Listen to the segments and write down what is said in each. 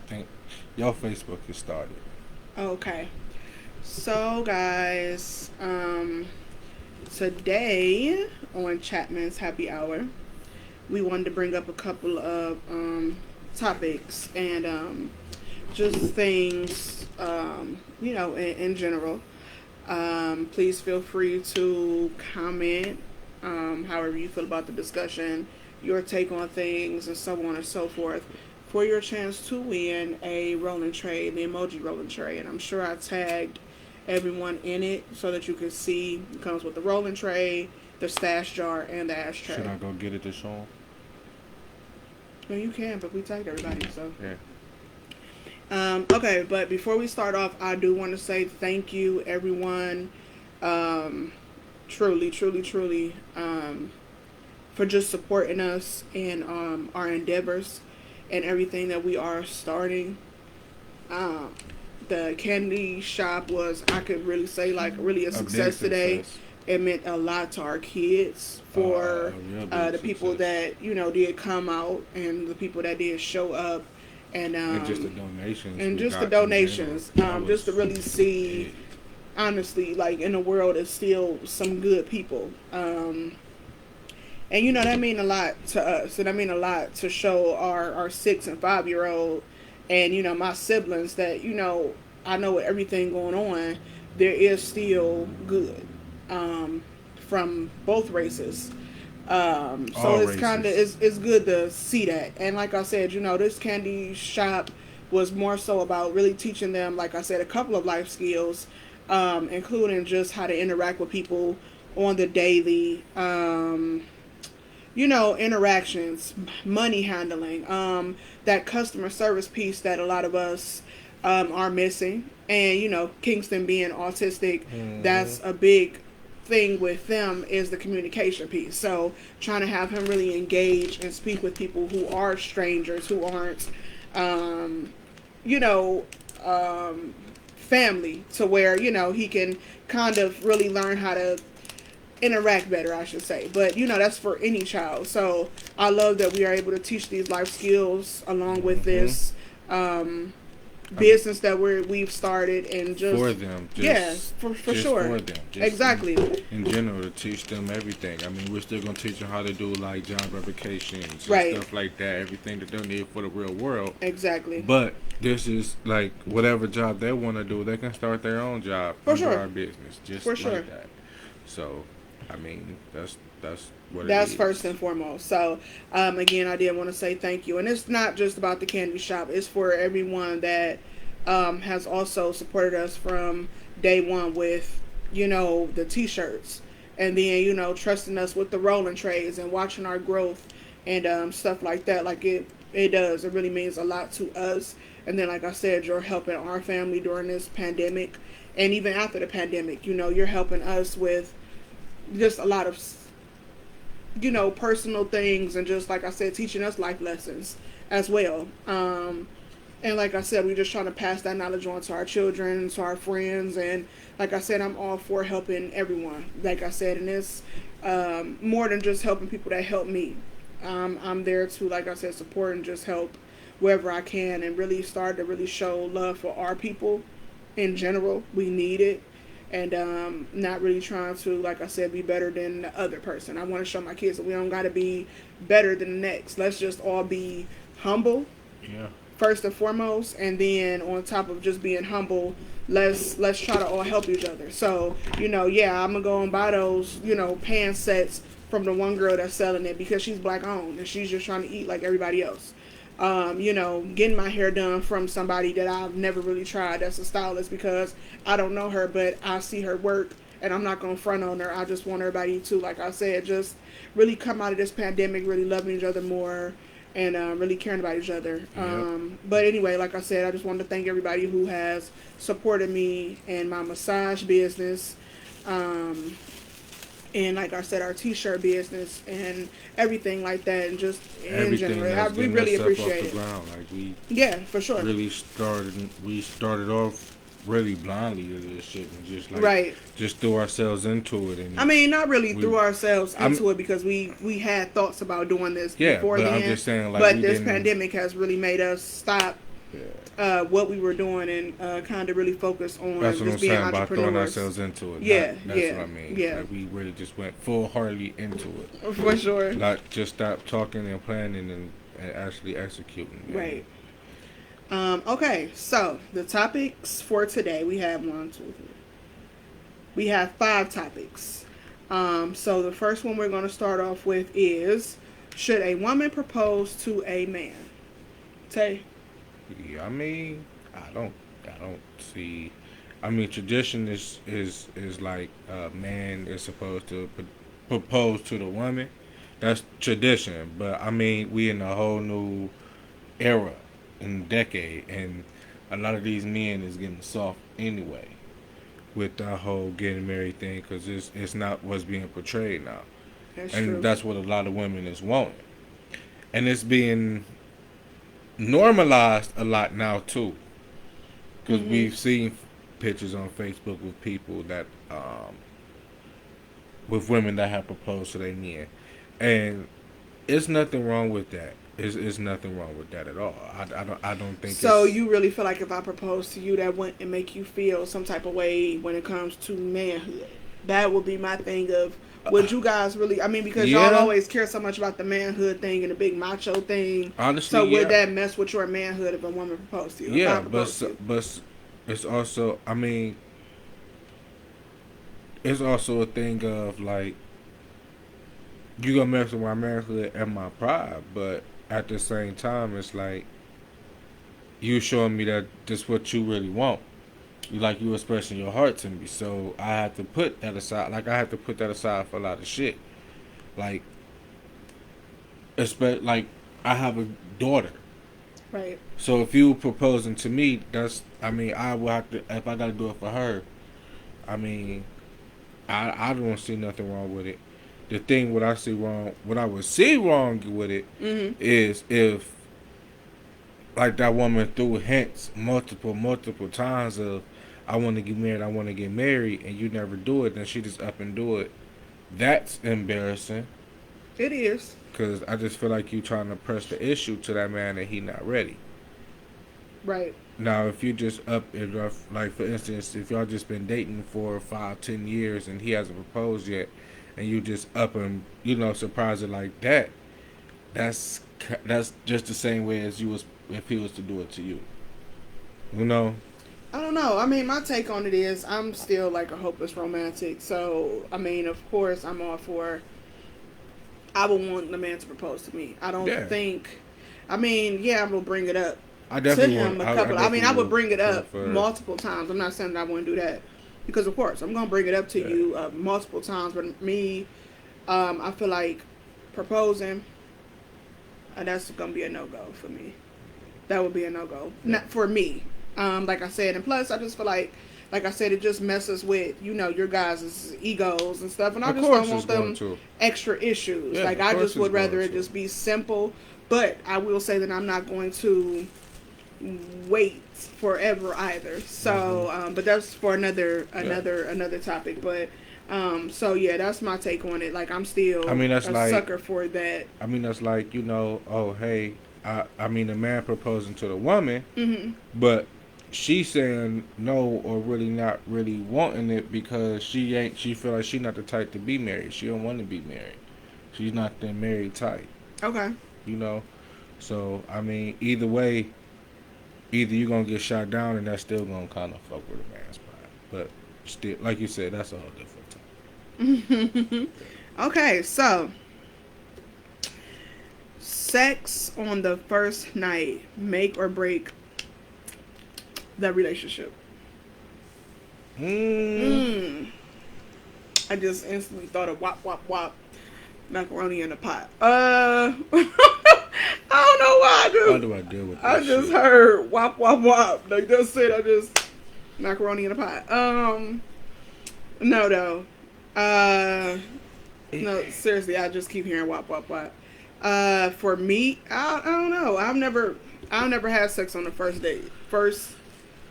think your Facebook is started. Okay. So, guys, today on Chapman's Happy Hour, we wanted to bring up a couple of topics and just things, in general. Please feel free to comment however you feel about the discussion, your take on things, and so on and so forth. For your chance to win a rolling tray, the emoji rolling tray, and I'm sure I tagged everyone in it so that you can see. It comes with the rolling tray, the stash jar, and the Should ashtray. I go get it to show 'em? Well, you can, but we tagged everybody, so. Yeah. Okay, but before we start off, I do want to say thank you, everyone. Um, truly, truly, truly, for just supporting us in our endeavors and everything that we are starting. Um, the candy shop was, I could really say, like, really a A big success today. success. It meant a lot to our kids for Real big the people success. that, did come out and the people that did show up. And And just the donations and we just the got in general. donations, That just to was really see, big. honestly, like in the world is still some good people, and that mean a lot to us, and that mean a lot to show our 6 and 5 year old, and my siblings that I know with everything going on, there is still good, from both races. So All it's kind of races. it's good to see that. And like I said, this candy shop was more so about really teaching them, like I said, a couple of life skills, including just how to interact with people on the daily. Interactions, money handling, that customer service piece that a lot of us are missing. And, Kingston being autistic, Mm-hmm. that's a big thing with them is the communication piece. So trying to have him really engage and speak with people who are strangers, who aren't, um, you know, family, to where, he can kind of really learn how to interact better, I should say. But that's for any child. So I love that we are able to teach these life skills along with Mm-hmm. this business that we've started, and just For them, yes, for just sure, for them, just exactly, in general to teach them everything. I mean, we're still gonna teach them how to do like job applications and right, stuff like that, everything that they need for the real world. exactly, But this is like whatever job they want to do, they can start their own job for under sure, our business, for just sure. like that. So, I mean, that's what it That's first is. and foremost. So, again, I did want to say thank you. And it's not just about the candy shop, it's for everyone that has also supported us from day one with, the t shirts. And then, trusting us with the rolling trays and watching our growth and stuff like that. Like it does. It really means a lot to us. And then, like I said, you're helping our family during this pandemic. And even after the pandemic, you're helping us with just a lot of personal things, and just like I said, teaching us life lessons as well. And like I said, we're just trying to pass that knowledge on to our children, to our friends, and like I said, I'm all for helping everyone. Like I said, and it's more than just helping people that help me. I'm there to, like I said, support and just help wherever I can, and really start to really show love for our people in general. We need it, and not really trying to, like I said, be better than the other person. I want to show my kids that we don't got to be better than the next. Let's just all be humble Yeah. first and foremost, and then on top of just being humble, let's try to all help each other. So yeah, I'm gonna go and buy those pan sets from the one girl that's selling it because she's black owned and she's just trying to eat like everybody else. Getting my hair done from somebody that I've never really tried, that's a stylist, because I don't know her, but I see her work, and I'm not gonna front on her. I just want everybody to, like I said, just really come out of this pandemic really loving each other more, and really caring about each other. Yep. But anyway, like I said, I just wanted to thank everybody who has supported me in my massage business. Um, and like I said, our t-shirt business and everything like that, and just in Everything general, that's we getting really us up off appreciate the it. ground, like Yeah, for sure. we started off really blindly to this shit and just like Right. just threw ourselves into it I and mean, not really we threw ourselves I'm into it, because we had thoughts about doing this yeah, before but I'm then, just saying like but we this didn't pandemic has really made us stop what we were doing and kind of really focus on That's what I'm just being saying about throwing entrepreneurs. ourselves into it. Yeah, That's yeah, what I mean. yeah. Like we really just went full heartedly into it. For sure. Like just stop talking and planning and actually executing. Right. Okay, so the topics for today, we have 1, 2, 3. We have 5 topics. So the first one we're going to start off with is, should a woman propose to a man? Tay? Yeah, I mean, I don't see. I mean, tradition is like a man is supposed to propose to the woman. That's tradition, but I mean, we in a whole new era, in decade, and a lot of these men is getting soft anyway with the whole getting married thing because it's not what's being portrayed now, That's and true. that's what a lot of women is wanting, and it's being normalized a lot now too, because we've seen pictures on Facebook with people that with women that have proposed to their men, and it's nothing wrong with that. It's nothing wrong with that at all. I don't think So it's, you really feel like if I propose to you, that wouldn't make you feel some type of way when it comes to manhood? That would be my thing of, would you guys really, I mean, because y'all Yeah. always care so much about the manhood thing and the big macho thing. honestly, So yeah. would that mess with your manhood if a woman proposed to you? If I Yeah, proposed to you? but it's also, I mean, it's also a thing of like, you gonna mess with my manhood and my pride, but at the same time, it's like you showing me that this what you really want. You expressing your heart to me, so I have to put that aside. Like I have to put that aside for a lot of shit. Like, like I have a daughter. Right. So if you proposing to me, that's, I mean, I will have to, if I gotta do it for her, I mean, I don't see nothing wrong with it. The thing what I would see wrong with it is if like that woman threw hints multiple times of I want to get married, and you never do it, then she just up and do it. That's embarrassing. It is. Because I just feel like you trying to press the issue to that man and he not ready. Right. Now, if you just like for instance, if y'all just been dating for 5, 10 years and he hasn't proposed yet, and you just up and surprise it like that, that's just the same way as you was if he was to do it to you. You know. I don't know. I mean, my take on it is I'm still like a hopeless romantic. So, I mean, of course, I'm all for, I would want the man to propose to me. I don't think, I mean, yeah, I'm going to bring it up to him a couple. I would bring it up multiple times. I'm not saying that I wouldn't do that. Because, of course, I'm going to bring it up to you multiple times. But me, I feel like proposing, that's going to be a no-go for me. That would be a no-go. Not for me. Like I said, and plus I just feel like I said, it just messes with, your guys' egos and stuff, and I just don't want them extra issues. Yeah, like I just would rather it just be simple, but I will say that I'm not going to wait forever either. So, but that's for another topic. But so yeah, that's my take on it. Like I'm still that's a sucker for that. I mean, that's like, oh hey, I mean the man proposing to the woman, but she's saying no or really not really wanting it because she feel like she not the type to be married. She don't want to be married. She's not the married type. Okay. So I mean, either way, either you're gonna get shot down and that's still gonna kind of fuck with a man's pride. But still, like you said, that's a whole different time. Okay, so sex on the first night make or break the relationship. I just instantly thought of wop wop wop, macaroni in a pot. I don't know why I do. How do I deal with that? I just heard wop wop wop. Like that's it. I just macaroni in a pot. No though. No, seriously, I just keep hearing wop wop wop. For me, I don't know. I've never had sex on the first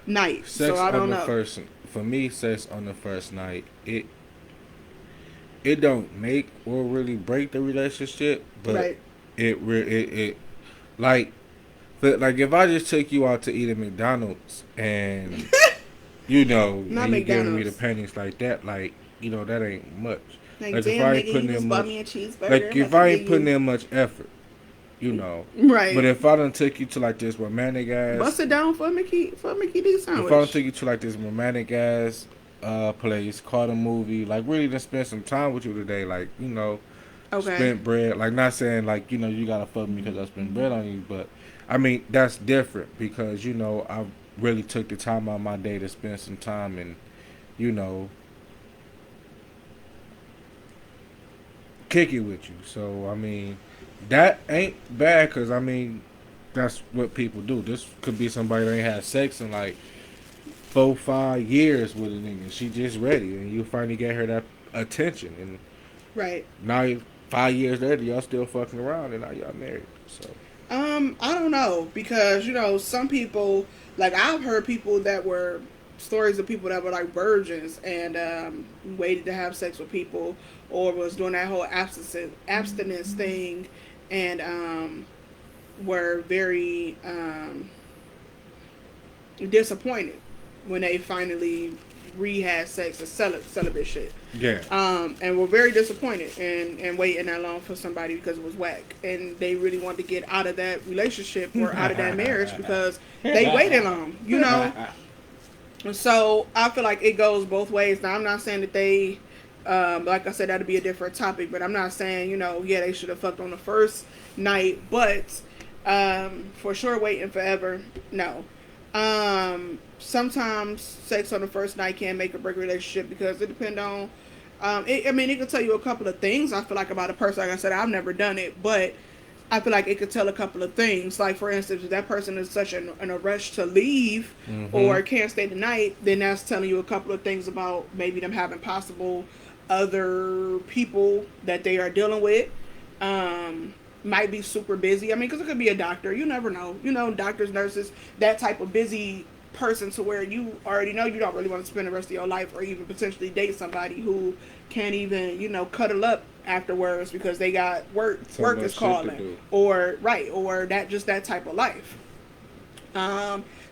night. Sex so I don't on the know. For me, sex on the first night, it don't make or really break the relationship, but Right. it like But like, if I just took you out to eat at McDonald's and you know, Not and you giving me the McDonald's. pennies like that, like you know, that ain't much. Like, Like if damn, I nigga, ain't you putting just in bought much, me a cheeseburger. like I'm if about to I give ain't putting you. in much effort, you know. But Right. if I don't take you to like this romantic Bust ass, it down for a Mickey D if I don't sandwich. take you to like this romantic ass place, call a movie, like really just spend some time with you today, like you know, Okay. spent bread. Like not saying like you know you gotta fuck me because I spent bread on you, but I mean that's different because you know I really took the time out of my day to spend some time and you know kick it with you. So I mean that ain't bad because I mean that's what people do. This could be somebody that ain't had sex in like 4 5 years with a nigga. She just ready, and you finally get her that attention, and Right. now 5 years later, y'all still fucking around, and now y'all married. So I don't know because some people like I've heard people that were stories of people that were like virgins and waited to have sex with people or was doing that whole abstinence thing and were very disappointed when they finally re-had sex and celibate shit. yeah, And were very disappointed and waiting that long for somebody because it was whack. And they really wanted to get out of that relationship or out of that marriage because they waited long. So I feel like it goes both ways. Now, I'm not saying that they, like I said, that'd be a different topic, but I'm not saying, yeah, they should have fucked on the first night, but for sure waiting forever, no. Sometimes sex on the first night can make or break a relationship because it depends on. It can tell you a couple of things. I feel like about a person. Like I said, I've never done it, but I feel like it could tell a couple of things. Like for instance, if that person is such in a rush to leave mm-hmm. or can't stay the night, then that's telling you a couple of things about maybe them having possible other people that they are dealing with. Might be super busy. I mean, because it could be a doctor. You never know. Doctors, nurses, that type of busy person to where you already know you don't really want to spend the rest of your life or even potentially date somebody who can't even, cuddle up afterwards because they got So work much is shit to calling do. or that just that type of life.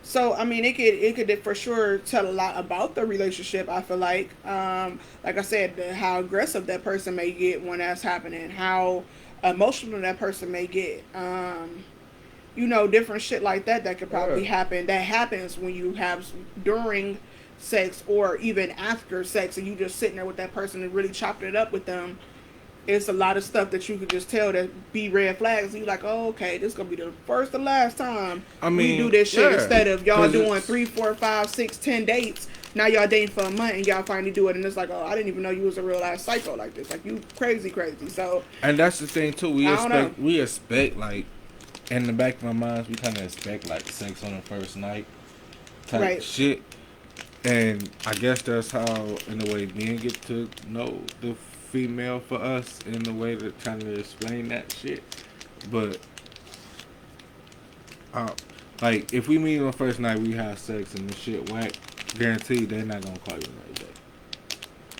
So I mean, it could for sure tell a lot about the relationship. I feel like I said, how aggressive that person may get when that's happening, how emotional that person may get. Different shit like that could Yeah. probably happen. That happens when you have during sex or even after sex, and you just sitting there with that person and really chopping it up with them. It's a lot of stuff that you could just tell that be red flags. You like, oh, okay, this is gonna be the first and last time I we do mean, this shit. yeah, Instead of y'all because doing it's 3, 4, 5, 6, 10 dates, now y'all dating for a month and y'all finally do it, and it's like, oh, I didn't even know you was a real ass psycho like this. Like you crazy, crazy. So and that's the thing too. We I don't know. expect like in the back of our minds, we kind of expect like sex on the first night type Right. shit. And I guess that's how, in a way, men get to know the female for us in the way to kind of explain that shit. But, uh, like, if we meet on the first night, we have sex and the shit whack, guaranteed they're not gonna call you another day.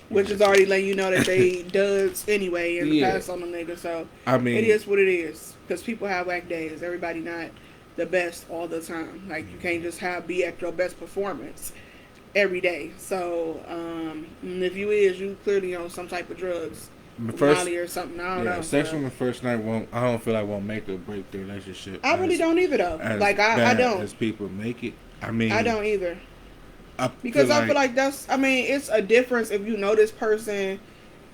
Which is Guaranteed. already letting you know that they duds anyway in the Yeah, past on them niggas. So I it mean, is what it is. Because people have whack days. Everybody not the best all the time. Like you can't just be at your best performance every day. So if you is, you clearly on some type of drugs, the first, Molly or something. I don't yeah, know. sex But on the first night won't. I don't feel like won't make or break the relationship I really don't either though. as Like I bad don't. as people make it. I I mean, don't either. I feel Because I feel like like that's, I mean, it's a difference if you know this person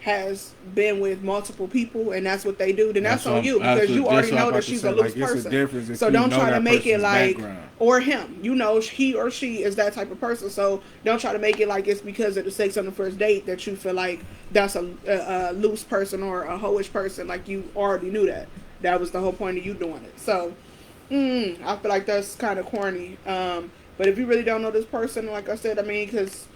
has been with multiple people and that's what they do, then that's on you because you that's already what I'm know that about to she's say. a loose Like it's a person. difference if So you don't know try to that make it person's like, background. or him, he or she is that type of person. So don't try to make it like it's because of the sex on the first date that you feel like that's a loose person or a hoish person. Like you already knew that. That was the whole point of you doing it. So I feel like that's kind of corny. But if you really don't know this person, like I said, I mean, because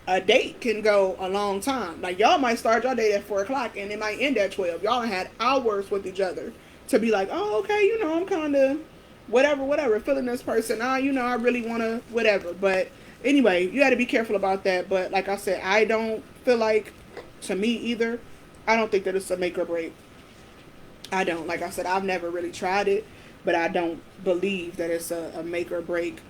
a date can go a long time. Like y'all might start your date at 4 o'clock and it might end at 12. Y'all had hours with each other to be like, oh, okay, I'm kind of whatever, feeling this person. I really want to whatever. But anyway, you got to be careful about that. But like I said, I don't feel like, to me either, I don't think that it's a make or break. I don't. Like I said, I've never really tried it. but I don't believe that it's a make or break.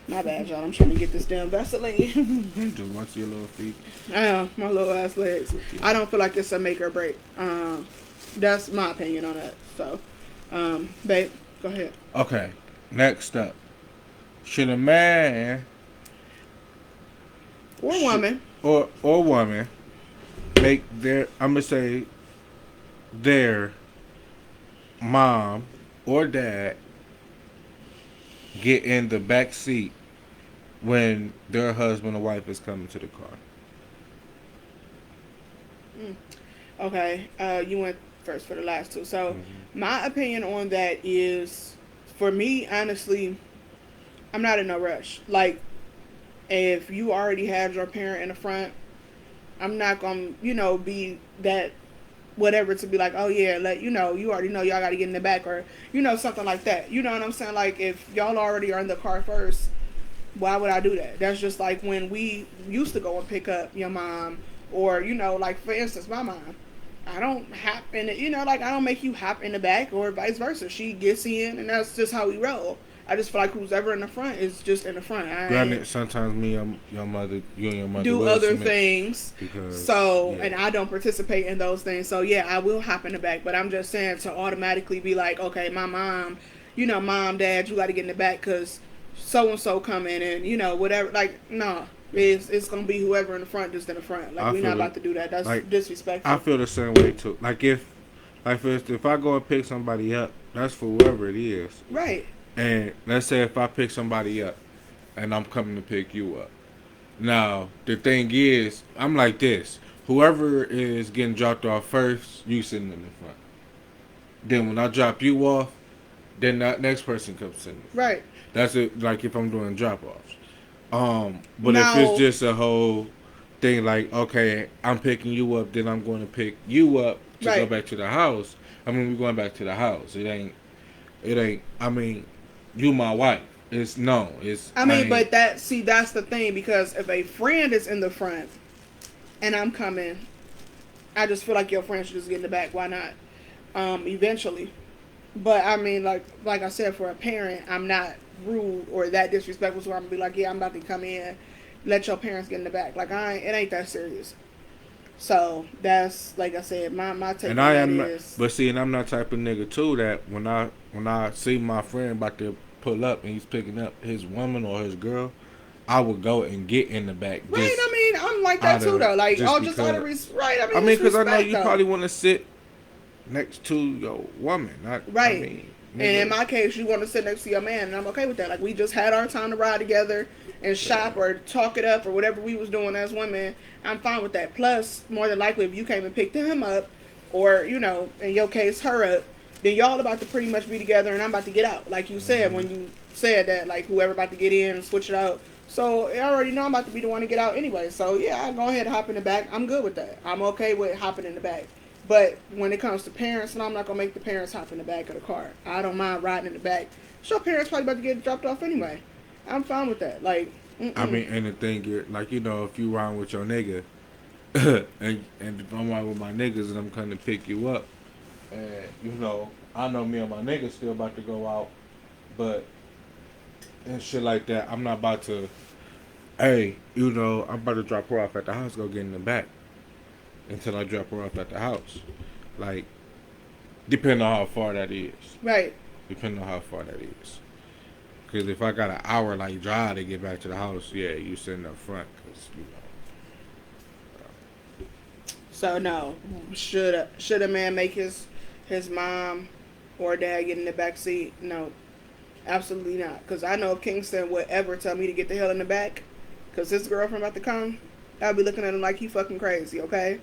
My bad, y'all. I'm trying to get this damn Vaseline. Just watch your little feet. My little ass legs. I don't feel like it's a make or break. That's my opinion on that. So, babe, go ahead. Okay, next up. Should a man Or should, woman. or woman make their, I'm gonna say, their mom or dad get in the back seat when their husband or wife is coming to the car? Okay, you went first for the last two. So, Mm-hmm. my opinion on that is, for me, honestly, I'm not in no rush. Like, if you already had your parent in the front, I'm not gonna, be that whatever to be like, oh yeah, you already know y'all got to get in the back, or something like that. You know what I'm saying? Like, if y'all already are in the car first, why would I do that? That's just like when we used to go and pick up your mom, or like for instance, my mom. I don't hop in it, like I don't make you hop in the back or vice versa. She gets in, and that's just how we roll. I just feel like who's ever in the front is just in the front. I Granted, sometimes me and your mother, you and your mother do will other submit things. because So, yeah. and I don't participate in those things. So, yeah, I will hop in the back. But I'm just saying to automatically be like, okay, my mom, mom, dad, you got to get in the back because so and so coming and whatever. Like, no, it's gonna be whoever in the front, just in the front. Like, we're not about to do that. That's like disrespectful. I feel the same way too. Like for instance, if I go and pick somebody up, that's for whoever it is. Right. And let's say if I pick somebody up, and I'm coming to pick you up. Now the thing is, I'm like this. Whoever is getting dropped off first, you sitting in the front. Then when I drop you off, then that next person comes in. Right. That's it. Like if I'm doing drop offs. But if it's Now, just a whole thing, like okay, I'm picking you up, then I'm going to pick you up to go right. back to the house. I mean, we're going back to the house. It ain't. It ain't. I mean, you my wife. It's no. It's. I mean, but that's the thing, because if a friend is in the front and I'm coming, I just feel like your friend should just get in the back. Why not? Eventually. But I mean, like I said, for a parent, I'm not rude or that disrespectful. So I'm gonna be like, yeah, I'm about to come in, let your parents get in the back. Like it ain't that serious. So that's, like I said, my take And on I that am not, is but see, and I'm not type of nigga too that when I see my friend about to pull up and he's picking up his woman or his girl, I would go and get in the back. right. Just I mean, I'm like that too, though. Like, just just out of right. I I mean, mean, it's because I know respect, you though. probably want to sit next to your woman. Not, I Right. mean, And in nigga. my case, you want to sit next to your man, and I'm okay with that. Like, we just had our time to ride together and shop or talk it up or whatever we was doing as women. I'm fine with that. Plus, more than likely, if you came and picked him up, or in your case, her up, then y'all about to pretty much be together, and I'm about to get out. Like you said when you said that, like whoever about to get in and switch it out. So I already know I'm about to be the one to get out anyway. So yeah, I go ahead and hop in the back. I'm good with that. I'm okay with hopping in the back. But when it comes to parents, and I'm not gonna make the parents hop in the back of the car. I don't mind riding in the back. So parents probably about to get dropped off anyway. I'm fine with that. Like, I mean, and the thing is, like if you ride with your nigga, and if I'm riding with my niggas and I'm coming to pick you up, and I know me and my niggas still about to go out, but and shit like that, I'm not about to. Hey, I'm about to drop her off at the house. Go get in the back until I drop her off at the house. Like, depending on how far that is. right. Depending on how far that is. Because if I got an hour like drive to get back to the house, yeah, you sitting up front. Because So no, should a man make his mom or dad get in the back seat? No, absolutely not. Because I know if Kingston would ever tell me to get the hell in the back, because his girlfriend about to come, I'll be looking at him like he fucking crazy. Okay,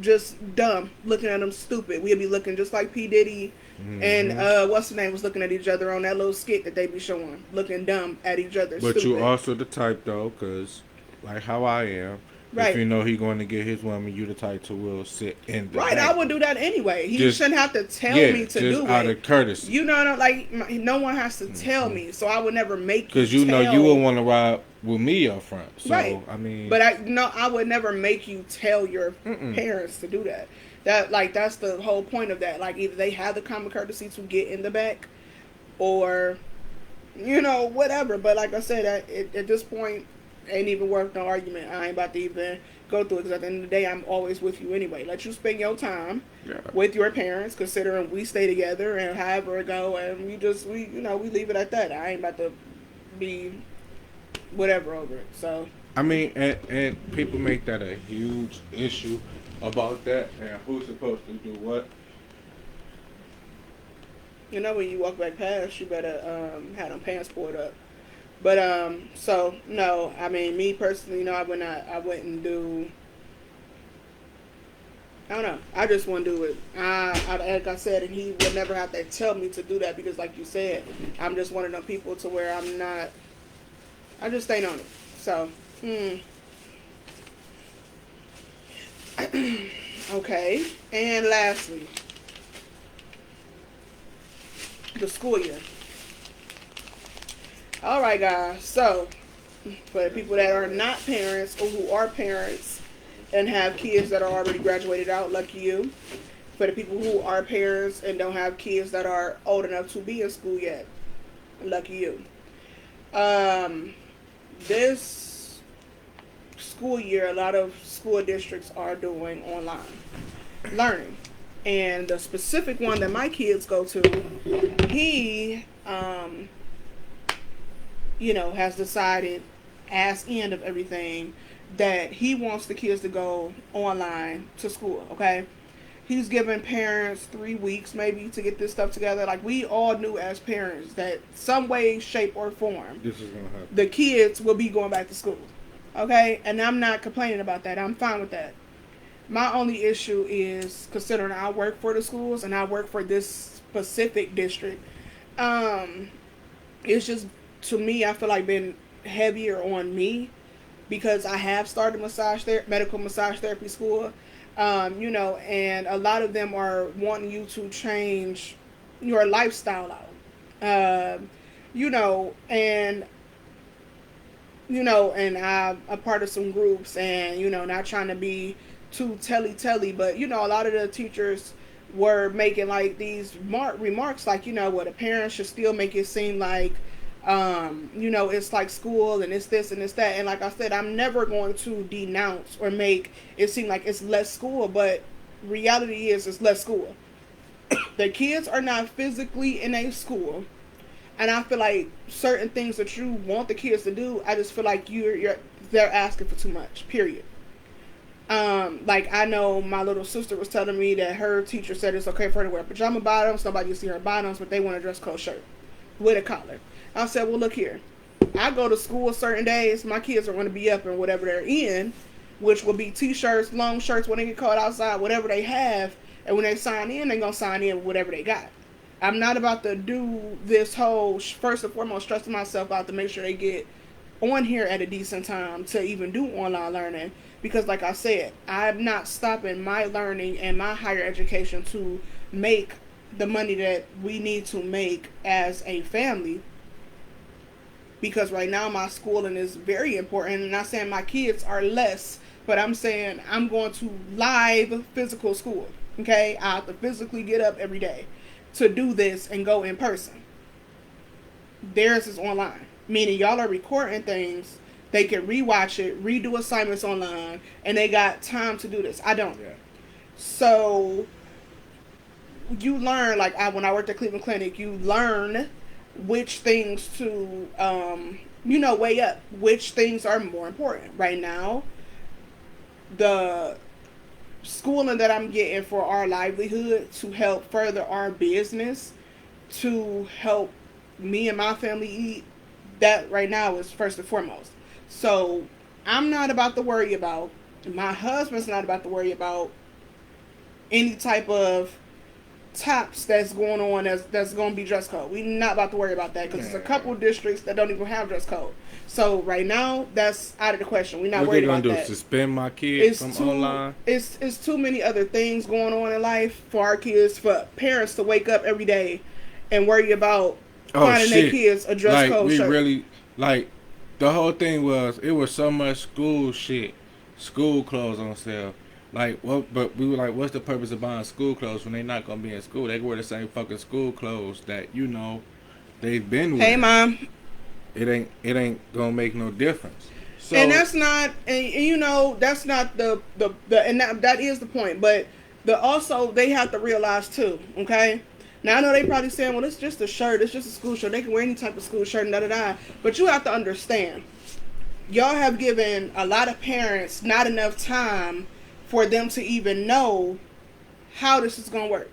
just dumb, looking at him stupid. We'll be looking just like P Diddy and what's the name was looking at each other on that little skit that they be showing, looking dumb at each other. But stupid. you also the type though, because like how I am, If Right. you know he going to get his woman, you the type to will sit in the Right, I back. would do that anyway. He Just shouldn't have to tell yeah, me to just do out it. of courtesy. You know, like no one has to tell me, so I would never make you Cause you know you would tell. want to ride with me up front. Right, So I mean, but I would never make you tell your mm-mm. parents to do that. That like that's the whole point of that. Like either they have the common courtesy to get in the back, or whatever. But like I said, at this point, ain't even worth no argument. I ain't about to even go through it because at the end of the day, I'm always with you anyway. Let you spend your time Yeah. with your parents, considering we stay together and however it go, and we leave it at that. I ain't about to be whatever over it. So I mean, and people make that a huge issue about that and who's supposed to do what. when you walk back past, you better have them pants pulled up. But so no, I mean me personally, I wouldn't do. I don't know. I just want to do it. Like I said, and he would never have to tell me to do that because, like you said, I'm just one of them people to where I'm not. I just stayed on it. So, okay. And lastly, the school year. All right, guys. So, for the people that are not parents or who are parents and have kids that are already graduated out, lucky you. For the people who are parents and don't have kids that are old enough to be in school yet, lucky you. This school year, a lot of school districts are doing online learning. And the specific one that my kids go to, he, has decided, as end of everything, that he wants the kids to go online to school, okay? He's giving parents 3 weeks maybe to get this stuff together. Like we all knew as parents that some way, shape, or form, This is gonna happen. the kids will be going back to school. Okay? And I'm not complaining about that. I'm fine with that. My only issue is considering I work for the schools and I work for this specific district. It's just to me, I feel like been heavier on me because I have started medical massage therapy school. And a lot of them are wanting you to change your lifestyle out. And and I'm a part of some groups and, not trying to be too telly, but, a lot of the teachers were making like these remarks like, what a parent should still make it seem like, it's like school and it's this and it's that. And like I said, I'm never going to denounce or make it seem like it's less school, but reality is it's less school. The kids are not physically in a school. And I feel like certain things that you want the kids to do, I just feel like they're asking for too much. Period. Like I know my little sister was telling me that her teacher said it's okay for her to wear pajama bottoms. Nobody can see her bottoms, but they want a dress code shirt with a collar. I said, well, look here. I go to school certain days. My kids are going to be up in whatever they're in, which will be t-shirts, long shirts when they get called outside, whatever they have. And when they sign in, they're going to sign in with whatever they got. I'm not about to do this whole, first and foremost, stressing myself out to make sure they get on here at a decent time to even do online learning. Because like I said, I'm not stopping my learning and my higher education to make the money that we need to make as a family. Because right now my schooling is very important. And I'm not saying my kids are less, but I'm saying I'm going to live physical school. Okay? I have to physically get up every day to do this and go in person. Theirs is online. Meaning y'all are recording things. They can rewatch it, redo assignments online, and they got time to do this. I don't. Yeah. So you learn, like when I worked at Cleveland Clinic, you learn which things to, weigh up. Which things are more important. Right now, the schooling that I'm getting for our livelihood to help further our business, to help me and my family eat, that right now is first and foremost. So I'm not about to worry about, my husband's not about to worry about any type of tops that's going on that's going to be dress code. We not about to worry about that because there's a couple districts that don't even have dress code. So right now, that's out of the question. We're not What they worried gonna about do? that. Suspend my kids from online? It's too many other things going on in life for our kids, for parents to wake up every day and worry about finding their kids a dress like, code we shirt. really, like, the whole thing was, it was so much school shit, school clothes on sale. Like, what? But we were like, what's the purpose of buying school clothes when they not gonna be in school? They can wear the same fucking school clothes that they've been Hey, wearing. mom. It ain't gonna make no difference. So, And that's not, and that's not the and that is the point. But also they have to realize too. Okay. Now I know they probably saying, well, it's just a shirt, it's just a school shirt. They can wear any type of school shirt and da da da. But you have to understand, y'all have given a lot of parents not enough time for them to even know how this is gonna work.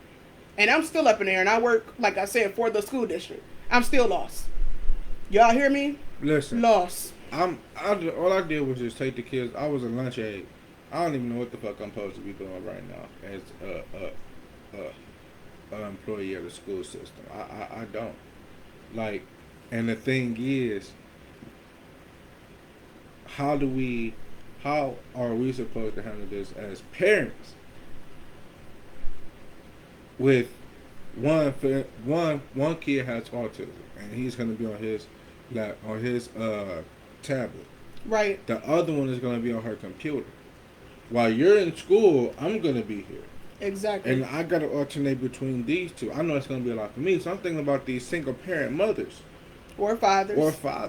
And I'm still up in there, and I work, like I said, for the school district. I'm still lost. Y'all hear me? listen, Lost. all I did was just take the kids. I was a lunch aide. I don't even know what the fuck I'm supposed to be doing right now as a employee of the school system. I don't like. And the thing is, how are we supposed to handle this as parents with one kid has autism and he's going to be on his tablet. Right. The other one is going to be on her computer. While you're in school, I'm going to be here. Exactly. And I got to alternate between these two. I know it's going to be a lot for me, so I'm thinking about these single parent mothers. Or fathers.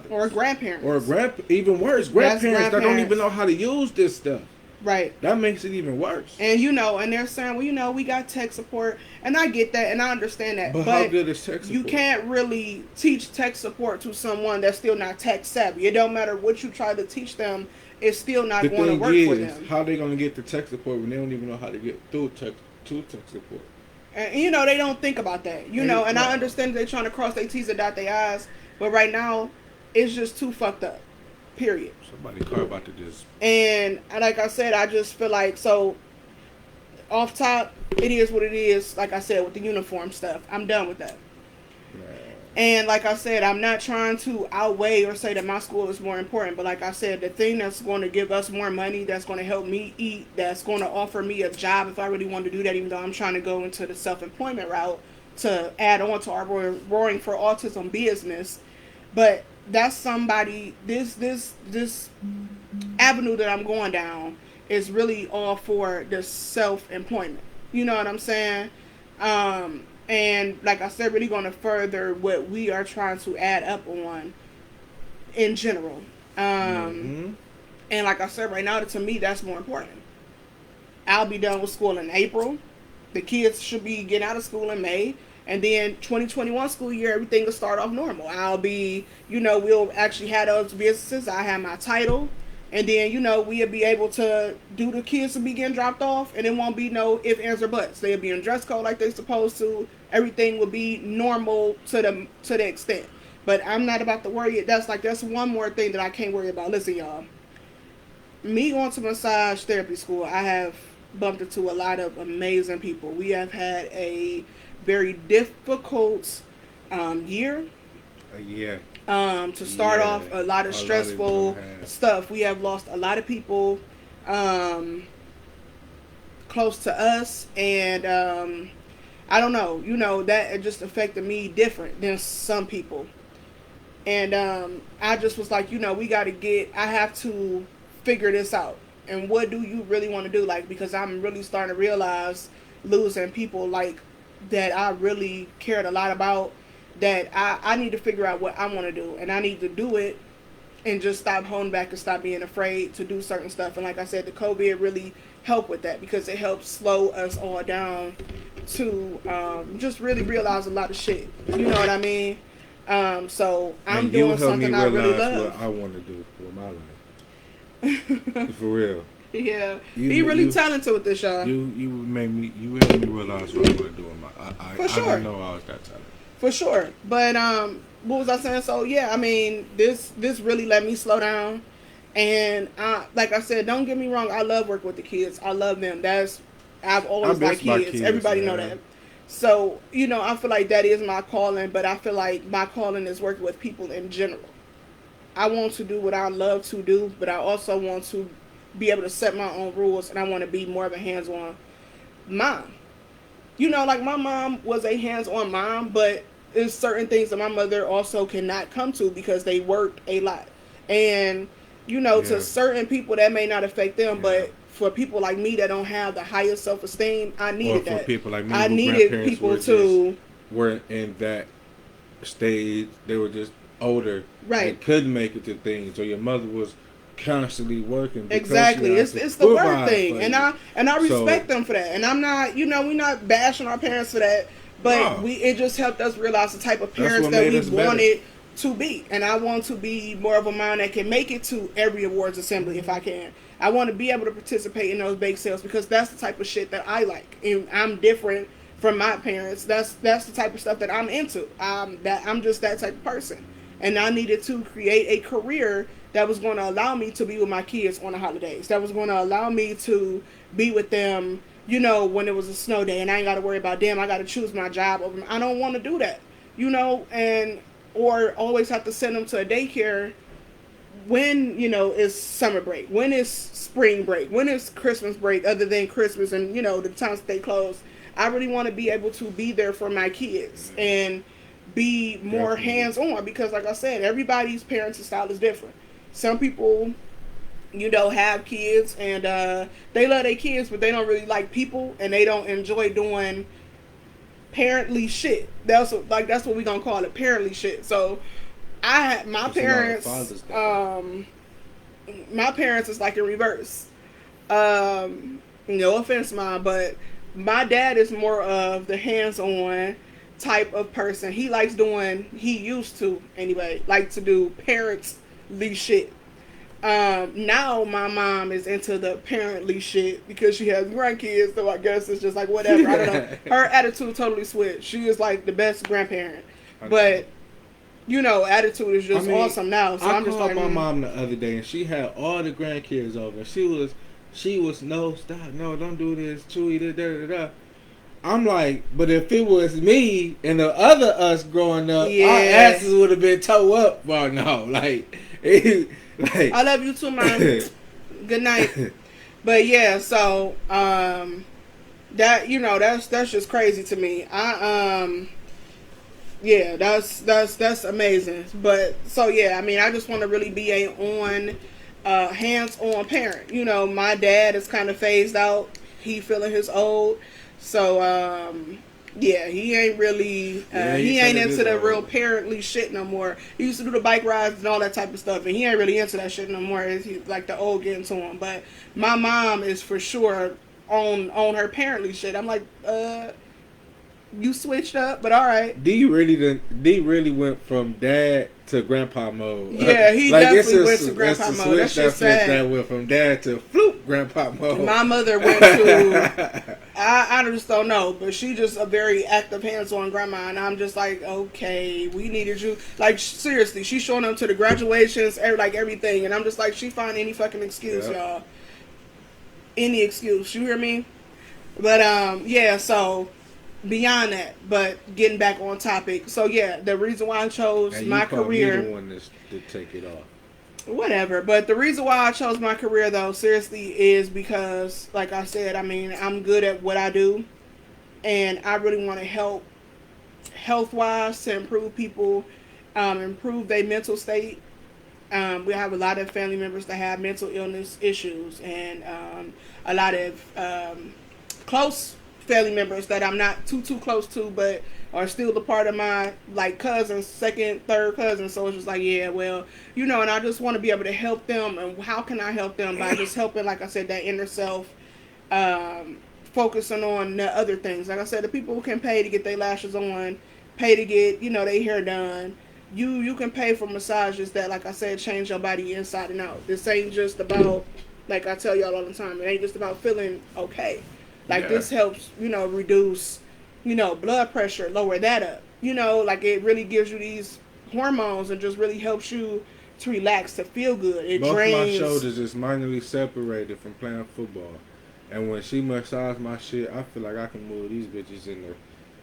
Or grandparents. Or even worse, grandparents that don't even know how to use this stuff. Right. That makes it even worse. And and they're saying, well, we got tech support, and I get that, and I understand that. But how good is tech support? You can't really teach tech support to someone that's still not tech savvy. It don't matter what you try to teach them; it's still not going to work for them. How they going to get the tech support when they don't even know how to get through tech support? And they don't think about that. And I understand they're trying to cross their T's and dot their I's, but right now, it's just too fucked up. Period. Somebody car about to just. And like I said, I just feel like, so off top, it is what it is. Like I said, with the uniform stuff, I'm done with that. Man. And like I said, I'm not trying to outweigh or say that my school is more important. But like I said, the thing that's going to give us more money, that's going to help me eat, that's going to offer me a job if I really want to do that, even though I'm trying to go into the self-employment route to add on to our Roaring for Autism business. But that's somebody, this avenue that I'm going down is really all for the self-employment. You know what I'm saying? And like I said, really going to further what we are trying to add up on in general. And like I said, right now, to me, that's more important. I'll be done with school in April. The kids should be getting out of school in May. And then 2021 school year, everything will start off normal. I'll be, we'll actually have those businesses. I have my title. And then, we'll be able to do the kids will be getting dropped off. And it won't be no ifs, ands, or buts. They'll be in dress code like they're supposed to. Everything will be normal to the extent. But I'm not about to worry. That's one more thing that I can't worry about. Listen, y'all. Me going to massage therapy school, I have bumped into a lot of amazing people. We have had a very difficult year. To start off, a lot of stressful stuff. We have lost a lot of people close to us, and I don't know. That it just affected me different than some people. And I just was like, we got to I have to figure this out. And what do you really want to do? Because I'm really starting to realize losing people that I really cared a lot about, that I need to figure out what I want to do, and I need to do it and just stop holding back and stop being afraid to do certain stuff. And like I said, the COVID really helped with that, because it helped slow us all down to just really realize a lot of shit. You know what I mean? So I'm doing something I really love. What I want to do for my life. For real. Yeah, he really talented with this, y'all. You helped me realize what I want to do in my. For sure. I know I was that talented. For sure, but what was I saying? So yeah, I mean, this really let me slow down, and like I said, don't get me wrong, I love working with the kids. I love them. I've always liked kids. Everybody know that. So, I feel like that is my calling, but I feel like my calling is working with people in general. I want to do what I love to do, but I also want to be able to set my own rules, and I want to be more of a hands-on mom. Like my mom was a hands-on mom, but there's certain things that my mother also cannot come to because they worked a lot. And to Yeah, certain people that may not affect them, yeah. but for people like me that don't have the highest self-esteem, I Or needed for that. people like me I who needed grandparents people were just to. weren't in that stage. They were just older Right. and couldn't make it to things. So your mother was constantly working because she Exactly. had It's to it's the word provide thing, for and you. I So respect them for that. And I'm not, we're not bashing our parents for that, but no, it just helped us realize the type of that's parents what that made we us better. wanted to be. And I want to be more of a mom that can make it to every awards assembly if I can. I want to be able to participate in those bake sales because that's the type of shit that I like, and I'm different from my parents. That's the type of stuff that I'm into. That I'm just that type of person, and I needed to create a career that was going to allow me to be with my kids on the holidays. That was going to allow me to be with them, when it was a snow day, and I ain't got to worry about them. I got to choose my job over. I don't want to do that, and or always have to send them to a daycare when it's summer break, when it's spring break, when it's Christmas break, other than Christmas and the times that they close. I really want to be able to be there for my kids and be more Definitely. hands on because, like I said, everybody's parenting style is different. Some people have kids and they love their kids, but they don't really like people and they don't enjoy doing parently shit. That's what we gonna call it, parently shit. So my It's a lot of parents, fathers that don't. my parents is like in reverse. No offense, mom, but my dad is more of the hands-on type of person. He likes doing. He used to anyway, like to do parently shit. Now my mom is into the parently shit because she has grandkids, so I guess it's just like whatever. I don't know. Her attitude totally switched. She is like the best grandparent, I know. but attitude is I just mean, awesome now. So I I'm just called like, my mom the other day and she had all the grandkids over. She was no stop, no don't do this, Chewy, da da da da. I'm like, but if it was me and the other us growing up, our yeah, asses would have been toe up by now. Like, like, I love you too, man. Good night. But yeah, so that that's just crazy to me. Yeah, that's amazing. But so yeah, I mean, I just want to really be a on hands-on parent. My dad is kind of phased out. He feeling his old, so yeah, he ain't really yeah, he he said ain't it into is the real old. parently shit no more. He used to do the bike rides and all that type of stuff, and he ain't really into that shit no more. He's like the old getting to him. But my mom is for sure on her parently shit. I'm like, you switched up, but all right. D really went from dad to grandpa mode. Yeah, he Like definitely went to it's grandpa a mode. That switch shit's that flipped sad. that went from dad to floop grandpa mode. My mother went to. I just don't know, but she just a very active, hands-on grandma, and I'm just like, okay, we needed you. Like seriously, she's showing up to the graduations, like everything, and I'm just like, she find any fucking excuse, Yep. y'all, any excuse. You hear me? But yeah. So beyond that, but getting back on topic. So yeah, the reason why I chose And you my called me the career, one to take it off. whatever. But the reason why I chose my career though, seriously, is because, like I said, I mean, I'm good at what I do, and I really want to help health wise to improve people, improve their mental state. We have a lot of family members that have mental illness issues, and a lot of close family members that I'm not too close to, but are still a part of my like cousins, second, third cousins. So it's just like, yeah, well, and I just want to be able to help them. And how can I help them by just helping, like I said, that inner self, focusing on the other things. Like I said, the people who can pay to get their lashes on, pay to get their hair done. You can pay for massages that, like I said, change your body inside and out. This ain't just about, like I tell y'all all the time, it ain't just about feeling okay. Like Yeah. this helps, reduce, blood pressure, lower that up. Like it really gives you these hormones and just really helps you to relax, to feel good. It Both my drains. shoulders is minorly separated from playing football. And when she massaged my shit, I feel like I can move these bitches in there.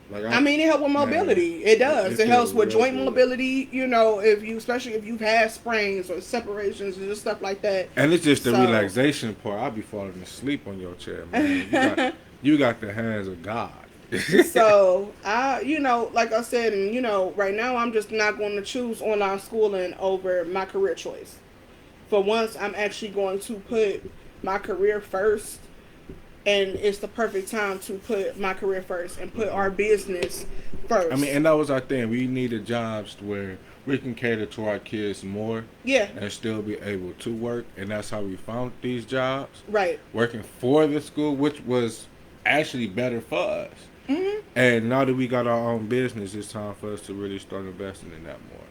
Like I mean, it helps with man, mobility. It does. it It helps feels with real joint good. mobility. You know, if you, especially if you've had sprains or separations and just stuff like that. And it's just the So, relaxation part. I'll be falling asleep on your chair, man. You got the hands of God. so I, like I said, and right now I'm just not going to choose online schooling over my career choice. For once, I'm actually going to put my career first, and it's the perfect time to put my career first and put our business I mean, first. and that was our thing. We needed jobs where we can cater to our kids more Yeah, and still be able to work. And that's how we found these jobs, right. working for the school, which was actually better for us. Hmm. And now that we got our own business, it's time for us to really start investing in that more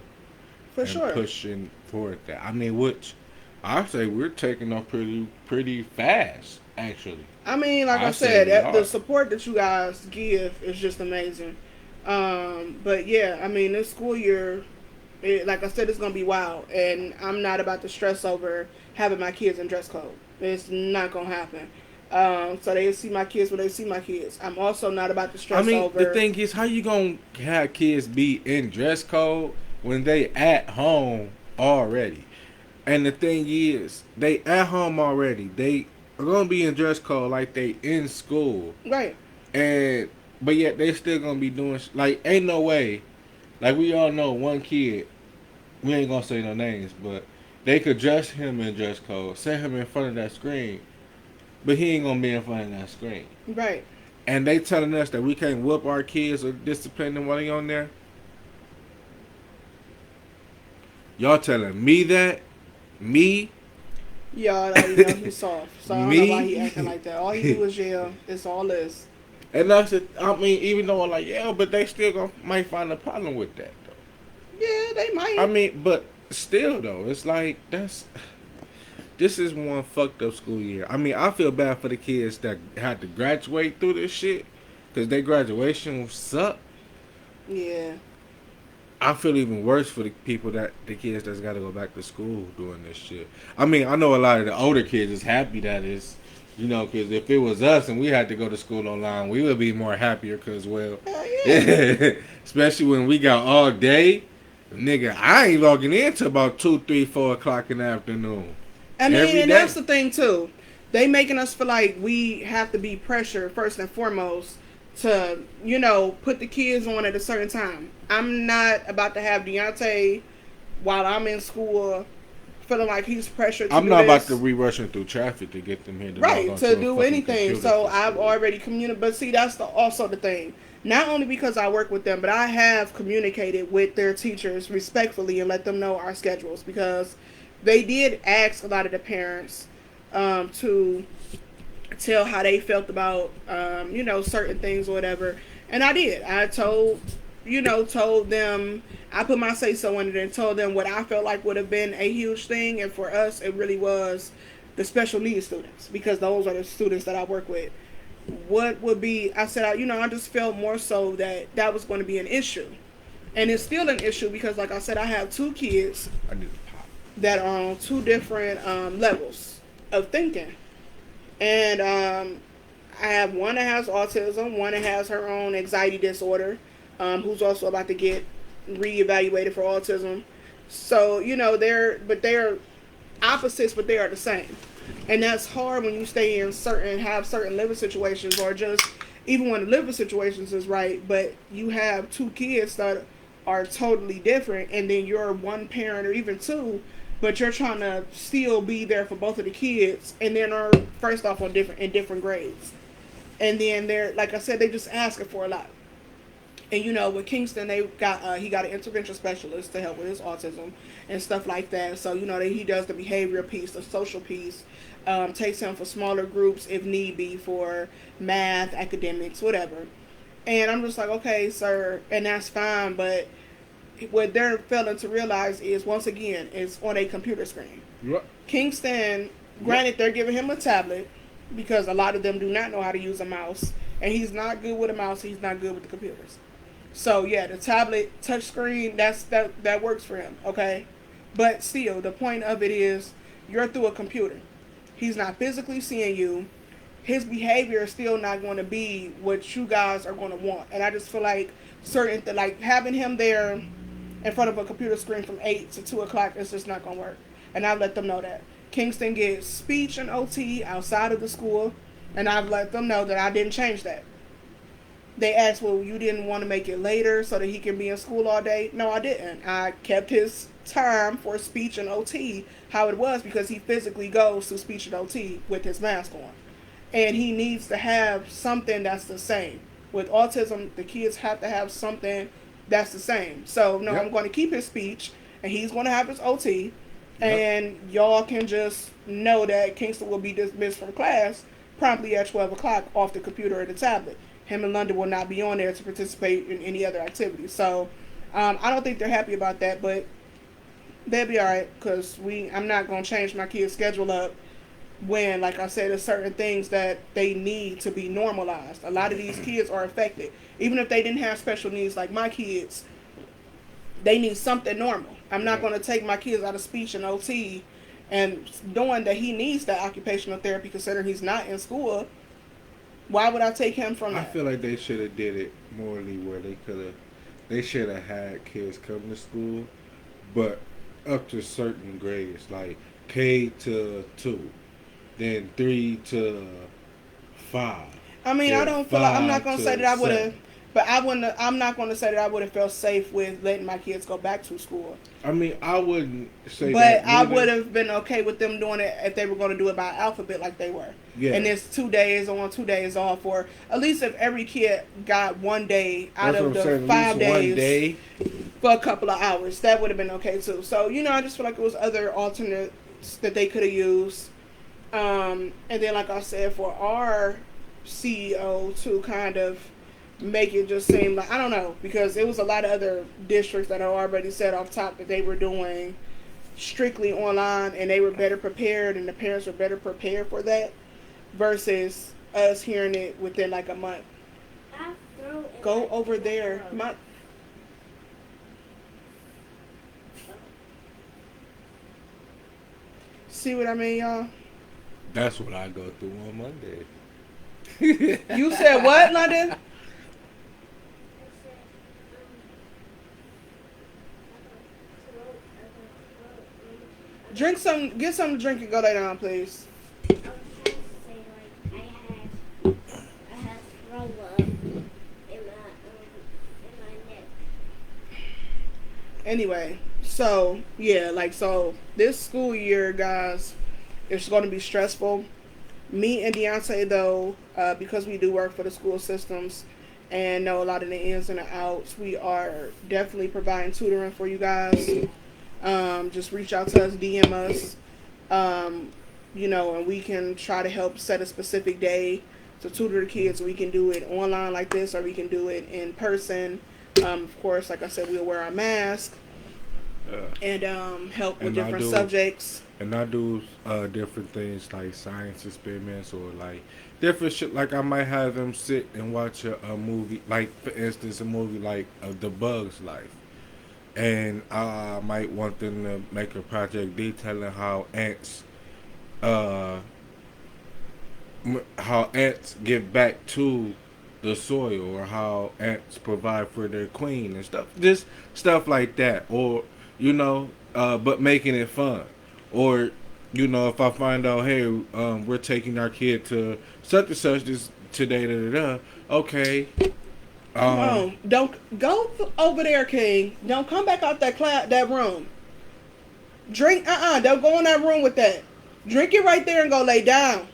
For and sure. pushing forward that. I mean, which I say we're taking off pretty fast, actually. I mean, like I I say said, we the are. support that you guys give is just amazing. But yeah, I mean, this school year, like I said, it's gonna be wild, and I'm not about to stress over having my kids in dress code. It's not gonna happen. So they see my kids when they see my kids. I'm also not about to I stress mean, the over. thing is, how you gonna have kids be in dress code when they at home already? And the thing is, they at home already. They are gonna be in dress code like they in school, Right. and but yet they still gonna be doing like ain't no way. Like we all know, one kid. We ain't gonna say no names, but they could dress him in dress code, set him in front of that screen, but he ain't gonna be in front of that screen. Right. And they telling us that we can't whoop our kids or discipline them while they on there. Y'all telling me that? Me? Y'all already know he's soft, so I don't know why he acting Me? like that. All he do is yell. It's all this. And that's it. I mean, even though I'm like, yeah, but they still gonna might find a problem with that though. Yeah, they I might. mean, but still though, it's like this is one fucked up school year. I mean, I feel bad for the kids that had to graduate through this shit because their graduation sucked. Yeah. I feel even worse for the kids that's got to go back to school doing this shit. I mean, I know a lot of the older kids is happy that is, because if it was us and we had to go to school online, we would be more happier because well, Hell yeah. especially when we got all day, nigga. I ain't logging in till about 2, 3, 4 o'clock in the afternoon I mean, every and that's day. the thing too. They making us feel like we have to be pressured first and foremost to, put the kids on at a certain time. I'm not about to have Deontay while I'm in school feeling like he's pressured to I'm do not about to this. be rushing through traffic to get them here to log Right, on to to a do fucking anything. computer So for I've school. already communicated. But see, that's also the thing. Not only because I work with them, but I have communicated with their teachers respectfully and let them know our schedules because they did ask a lot of the parents to tell how they felt about certain things or whatever, and I did. I told them. I put my say so in it and told them what I felt like would have been a huge thing, and for us, it really was the special needs students because those are the students that I work with. What would be? I said, I just felt more so that that was going to be an issue, and it's still an issue because, like I said, I have two kids I need to pop. that are on two different levels of thinking. And I have one that has autism, one that has her own anxiety disorder, who's also about to get reevaluated for autism. So they're opposites, but they are the same. And that's hard when you stay in have certain living situations, or just even when the living situations is right, but you have two kids that are totally different, and then you're one parent or even two, but you're trying to still be there for both of the kids, and then are first off on different grades, and then they're like I said, they just asking for a lot. And with Kingston, they got he got an intervention specialist to help with his autism and stuff like that. So he does the behavioral piece, the social piece, takes him for smaller groups if need be for math, academics, whatever. And I'm just like, okay, sir, and that's fine, but what they're failing to realize is once again it's on a computer screen. Yep. Kingston, Yep. granted, they're giving him a tablet because a lot of them do not know how to use a mouse, and he's not good with a mouse. He's not good with the computers. So yeah, the tablet touchscreen that works for him. Okay, but still, the point of it is you're through a computer. He's not physically seeing you. his behavior is still not going to be what you guys are going to want. And I just feel like like having him there in front of a computer screen from 8 to 2 o'clock is just not going to work. And I've let them know that. Kingston gets speech and OT outside of the school, and I've let them know that I didn't change that. They asked, well, you didn't want to make it later so that he can be in school all day? No, I didn't. I kept his time for speech and OT how it was because he physically goes to speech and OT with his mask on. And he needs to have something that's the same. With autism, the kids have to have something that's the same. So, no, yep. I'm going to keep his speech, and he's going to have his OT, and y'all can just know that Kingston will be dismissed from class promptly at 12 o'clock off the computer or the tablet. Him and London will not be on there to participate in any other activities. So, I don't think they're happy about that, but they'll be all right because I'm not going to change my kids' schedule up when, like I said, there's certain things that they need to be normalized. A lot of these kids are affected. Even if they didn't have special needs like my kids, they need something normal. I'm not going to take my kids out of speech and OT and knowing that he needs that occupational therapy considering he's not in school. Why would I take him from that? I feel like they should have did it morally where they should have had kids come to school, but up to certain grades, like K to 2, then 3 to 5. I mean, I don't feel like I'm not going to say that I would have, but I'm not going to say that I would have felt safe with letting my kids go back to school. I mean, I wouldn't say but that. But I would have been okay with them doing it if they were going to do it by alphabet like they were. Yeah. And it's 2 days on, 2 days off, or at least if every kid got 1 day out of the 5 days for a couple of hours, that would have been okay too. So, I just feel like it was other alternates that they could have used. And then, like I said, for our CEO to kind of make it just seem like, I don't know, because it was a lot of other districts that I already said off top that they were doing strictly online and they were better prepared and the parents were better prepared for that versus us hearing it within like a month. Go over there. See what I mean, y'all? That's what I go through on Monday. You said what, London? Drink some, get something to drink and go lay down, please. I was trying to say, like, I had throw up in my neck. Anyway, so, yeah, so this school year, guys, it's going to be stressful. Me and Deontay, though, because we do work for the school systems and know a lot of the ins and the outs, we are definitely providing tutoring for you guys. Just reach out to us, DM us, and we can try to help set a specific day to tutor the kids. We can do it online like this, or we can do it in person. Of course, like I said, we'll wear our mask and help with different subjects. And I do different things like science experiments or like different shit. Like I might have them sit and watch a movie, like for instance, a movie like The Bug's Life. And I might want them to make a project detailing how ants give back to the soil, or how ants provide for their queen and stuff. Just stuff like that, or but making it fun. Or if I find out, hey, we're taking our kid to such and such this today, okay. Don't go over there, King. Don't come back out that room. Drink, don't go in that room with that. Drink it right there and go lay down.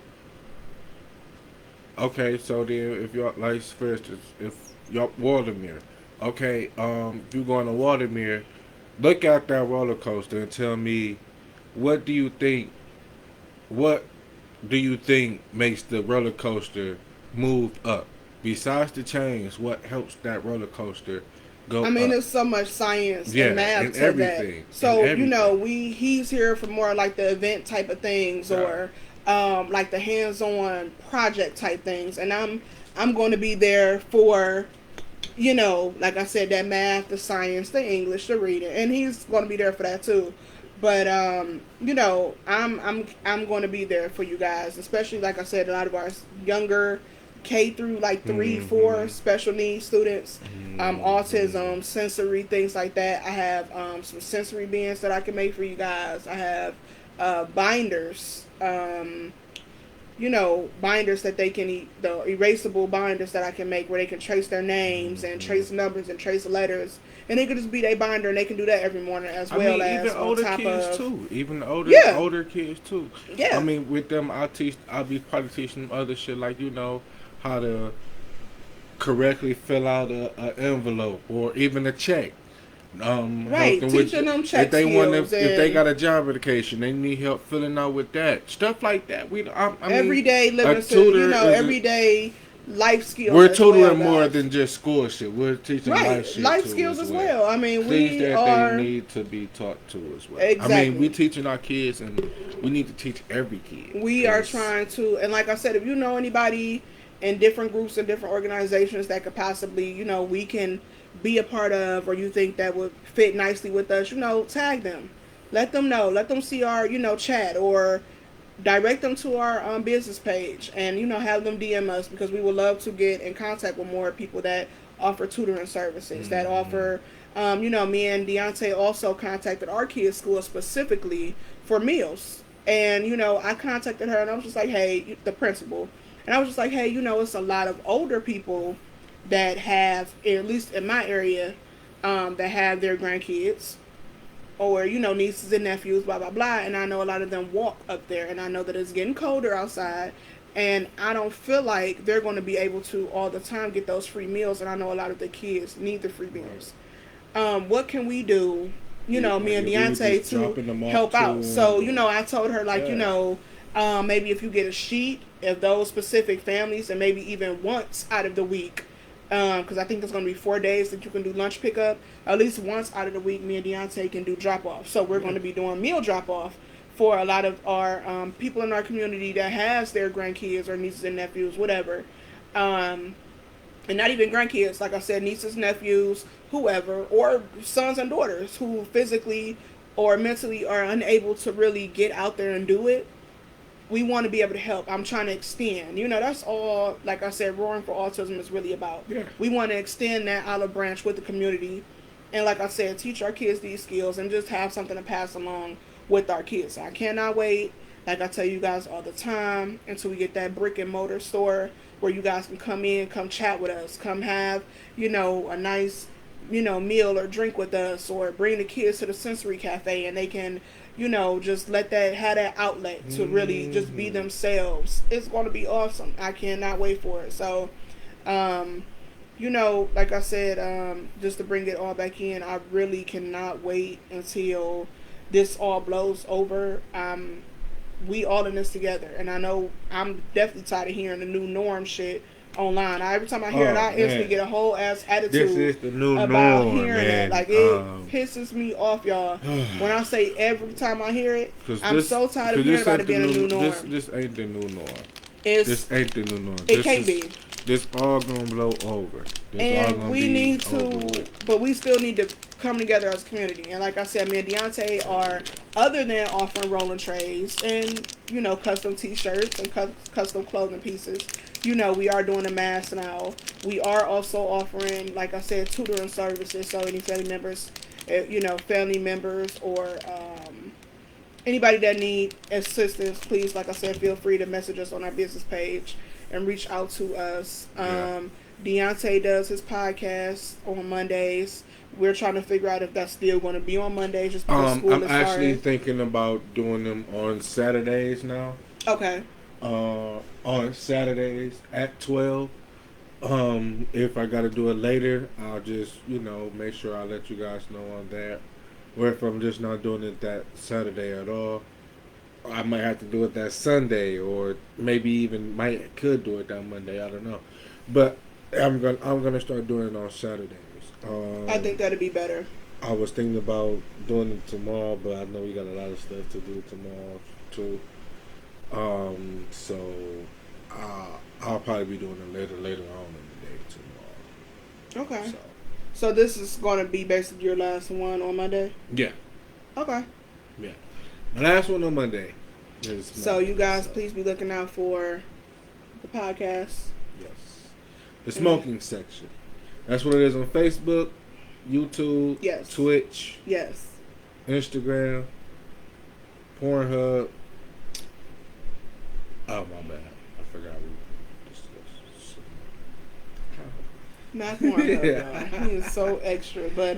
Okay, so then if y'all, like, for instance, if y'all, Waldermere, okay, if you going to Waldermere, look at that roller coaster and tell me, what do you think makes the roller coaster move up? Besides the chains, what helps that roller coaster go up? There's so much science and math and to everything. That. So, he's here for more like the event type of things, or like the hands-on project type things. And I'm going to be there for, like I said, that math, the science, the English, the reading. And he's going to be there for that too. But I'm going to be there for you guys, especially like I said, a lot of our younger K through like 3, 4 Mm-hmm. special needs students, Mm-hmm. autism, sensory things like that. I have some sensory bands that I can make for you guys. I have binders. Binders that they can eat, the erasable binders that I can make where they can trace their names and Mm-hmm. trace numbers and trace letters. And it could just be their binder and they can do that every morning as I well mean, even as on older top kids of, too. Even older yeah, older kids too. I yeah. mean, with them, I'll be probably teaching them other shit like how to correctly fill out a envelope or even a check. Help Right. them with Teaching them if check they want to skills if they and got a job application, they need help filling out with that stuff like that. I mean, everyday a living, tutor is a, everyday life skills we're as well, tutoring more guys. than just school shit. We're teaching life Right. shit Life too skills as as well. well. I mean, Things we that they are, need to be taught to as well. I mean, we exactly. teaching our kids, and we need to teach every kid. We are Cause trying to, and like I said, if you know anybody in different groups and different organizations that could possibly, we can be a part of, or you think that would fit nicely with us, tag them. Let them know. Let them see our, chat, or direct them to our business page, and have them DM us, because we would love to get in contact with more people that offer tutoring services, that mm-hmm. offer. Me and Deontay also contacted our kids' school specifically for meals, and I contacted her and I was just like, hey, the principal, and I was just like, hey, it's a lot of older people that have, at least in my area, that have their grandkids or nieces and nephews, blah blah blah, and I know a lot of them walk up there, and I know that it's getting colder outside, and I don't feel like they're going to be able to all the time get those free meals, and I know a lot of the kids need the free Right. meals. What can we do, me Like and if we were Deontay, just to dropping them off help to out? So, them, or I told her, like, yeah. maybe if you get a sheet of those specific families, and maybe even once out of the week, because I think it's going to be 4 days that you can do lunch pickup. At least once out of the week, me and Deontay can do drop off. So we're going Yeah. to be doing meal drop off for a lot of our people in our community that has their grandkids or nieces and nephews, whatever. Um, and not even grandkids, like I said, nieces, nephews, whoever, or sons and daughters who physically or mentally are unable to really get out there and do it. We want to be able to help. I'm trying to extend. That's all, like I said, Roaring for Autism is really about. Yeah. We want to extend that olive branch with the community. And like I said, teach our kids these skills and just have something to pass along with our kids. I cannot wait, like I tell you guys all the time, until we get that brick and mortar store where you guys can come in, come chat with us, come have, a nice, meal or drink with us, or bring the kids to the sensory cafe and they can, just let that have that outlet to really just be Mm-hmm. themselves. It's going to be awesome. I cannot wait for it. So, um, like I said, just to bring it all back in, I really cannot wait until this all blows over. We all in this together, and I know I'm definitely tired of hearing the new norm shit online. Every time I hear it, Oh I instantly man, get a whole ass this attitude is the new about norm, hearing that. man. Like, it pisses me off, y'all. When I say every time I hear it, Cause I'm so tired of cause hearing this about ain't it the being a new, new norm. this ain't the new norm. It's This ain't the new norm. it can't be. This all gonna blow over. This all And gonna we be need over to, with. but we still need to come together as a community. And like I said, me and Deontay are, other than offering rolling trays and, custom t-shirts and custom clothing pieces, we are doing a mask now. We are also offering, like I said, tutoring services. So any family members, family members, or anybody that need assistance, please, like I said, feel free to message us on our business page and reach out to us. Yeah. Deontay does his podcast on Mondays. We're trying to figure out if that's still going to be on Mondays just because school I'm is actually starting. thinking about doing them on Saturdays now. Okay. On Saturdays at 12. If I gotta do it later, I'll just make sure I let you guys know on that. Or if I'm just not doing it that Saturday at all, I might have to do it that Sunday, or maybe even could do it that Monday. I don't know, but I'm gonna start doing it on Saturdays. I think that'd be better. I was thinking about doing it tomorrow, but I know we got a lot of stuff to do tomorrow too. So I'll probably be doing it later on in the day tomorrow. Okay. So So this is going to be basically your last one on Monday? yeah. Okay. Yeah. The last one on Monday. So you guys, please be looking out for the podcast. Yes. The smoking section. That's what it is on Facebook, YouTube, Yes. Twitch, Yes. Instagram, Pornhub. Oh, my bad. I forgot we discussed. Not Pornhub, though. He is so extra. But,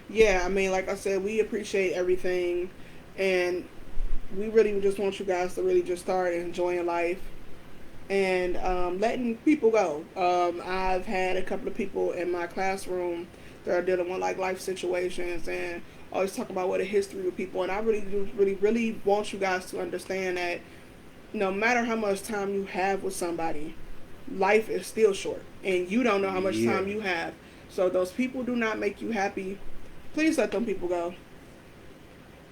yeah, I mean, like I said, we appreciate everything. And we really just want you guys to really just start enjoying life and letting people go. I've had a couple of people in my classroom that are dealing with like life situations and always talk about what a history with people. And I really want you guys to understand that no matter how much time you have with somebody, life is still short, and you don't know how much time you have. So those people do not make you happy. Please let them people go.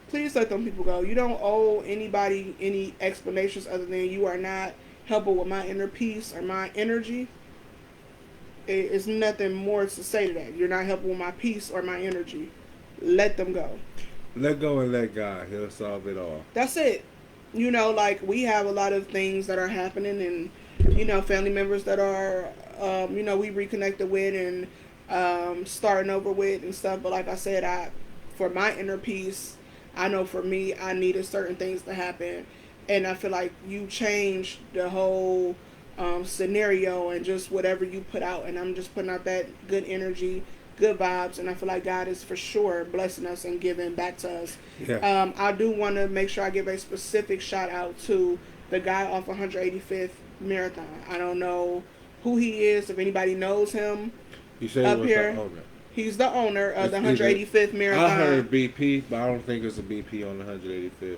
Please let them people go. You don't owe anybody any explanations other than you are not helping with my inner peace or my energy. It's nothing more to say to that. You're not helping with my peace or my energy. Let them go. Let go and let God. He'll solve it all. That's it. You know, like we have a lot of things that are happening, and family members that are, we reconnected with and starting over with and stuff. But like I said, for my inner peace, I know for me, I needed certain things to happen, and I feel like you changed the whole scenario and just whatever you put out, and I'm just putting out that good energy, good vibes, and I feel like God is for sure blessing us and giving back to us. Yeah. I do want to make sure I give a specific shout out to the guy off 185th Marathon. I don't know who he is, if anybody knows him. You said up it was here. the owner. He's the owner of the 185th Marathon. I heard BP, but I don't think it's a BP on the 185th.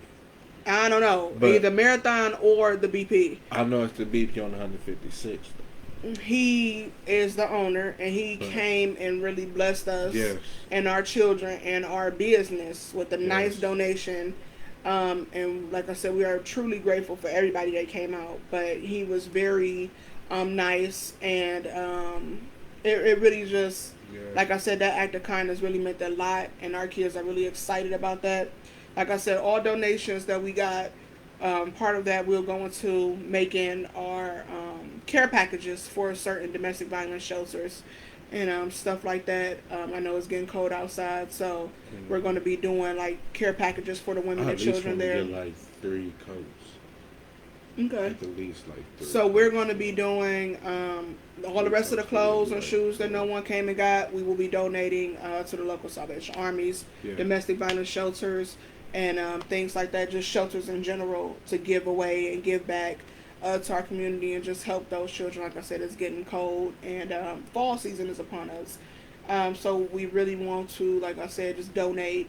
I don't know. But either Marathon or the BP. I know it's the BP on the 156th. He is the owner, and he came and really blessed us and our children and our business with a nice donation. And like I said, we are truly grateful for everybody that came out. But he was very nice, and it really just, like I said, that act of kindness really meant a lot, and our kids are really excited about that. Like I said, all donations that we got, part of that will go into making our care packages for certain domestic violence shelters and stuff like that. I know it's getting cold outside, so we're going to be doing like care packages for the women and children there. Get like 3 coats. Okay. At least like 3. So we're going to be doing all the rest of the clothes and shoes that no one came and got. We will be donating to the local Salvation Armies, domestic violence shelters, and things like that, just shelters in general, to give away and give back to our community and just help those children. Like I said, it's getting cold, and fall season is upon us. So we really want to, like I said, just donate.